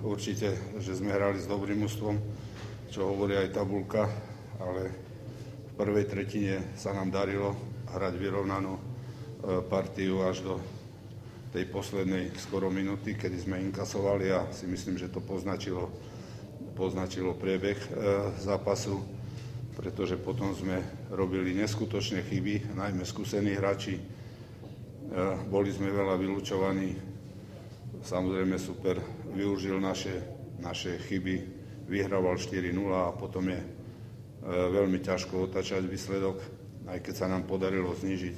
Určite, že sme hrali s dobrým mužstvom, čo hovorí aj tabuľka, ale v prvej tretine sa nám darilo hrať vyrovnanú partiu až do tej poslednej skoro minúty, kedy sme inkasovali a si myslím, že to poznačilo priebeh zápasu, pretože potom sme robili neskutočné chyby, najmä skúsení hráči. Boli sme veľa vylúčovaní. Samozrejme super využil naše chyby, vyhrával 4-0 a potom je veľmi ťažko otáčať výsledok. Aj keď sa nám podarilo znížiť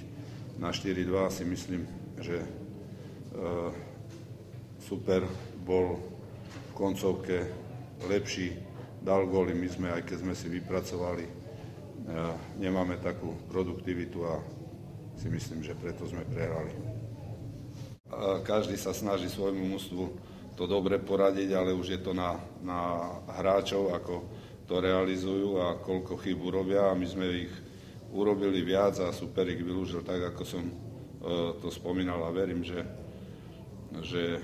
na 4-2, si myslím, že super bol v koncovke lepší, dal góly. My sme, aj keď sme si vypracovali, nemáme takú produktivitu a si myslím, že preto sme prehrali. Každý sa snaží svojmu mužstvu to dobre poradiť, ale už je to na hráčov, ako to realizujú a koľko chýb urobia. A my sme ich urobili viac a super ich vylúžil tak, ako som to spomínal a verím, že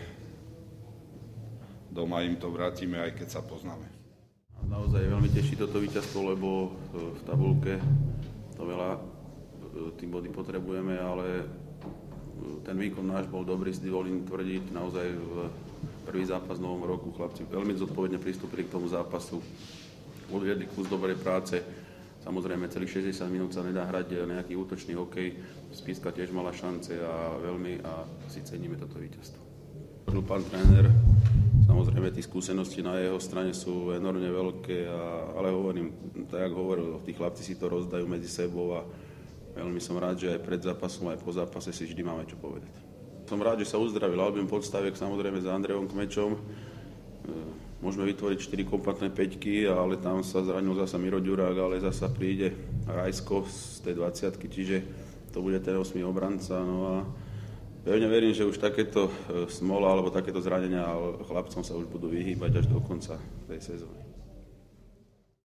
doma im to vrátime, aj keď sa poznáme. Naozaj veľmi teší toto víťazstvo, lebo v tabuľke to veľa tým body potrebujeme, ale ten výkon náš bol dobrý, si dovolím tvrdiť. Naozaj v prvý zápas v novom roku chlapci veľmi zodpovedne pristúpili k tomu zápasu. Odviedli kus dobrej práce. Samozrejme, celých 60 minút sa nedá hrať nejaký útočný hokej. Spišská tiež mala šance a si ceníme toto víťazstvo. Pán tréner, samozrejme, tie skúsenosti na jeho strane sú enormne veľké, ale hovorím, tak ako hovoril, tí chlapci si to rozdajú medzi sebou a veľmi som rád, že aj pred zápasom, aj po zápase si vždy máme čo povedať. Som rád, že sa uzdravil Albin Podstaviek, samozrejme za Andrejom Kmečom. Môžeme vytvoriť 4 kompletné peťky, ale tam sa zranil zasa Miro Ďurák, ale zasa príde Rajsko z tej 20-ky, čiže to bude ten 8. obranca. No a pevne verím, že už takéto smola alebo takéto zranenia chlapcom sa už budú vyhýbať až do konca tej sezóny.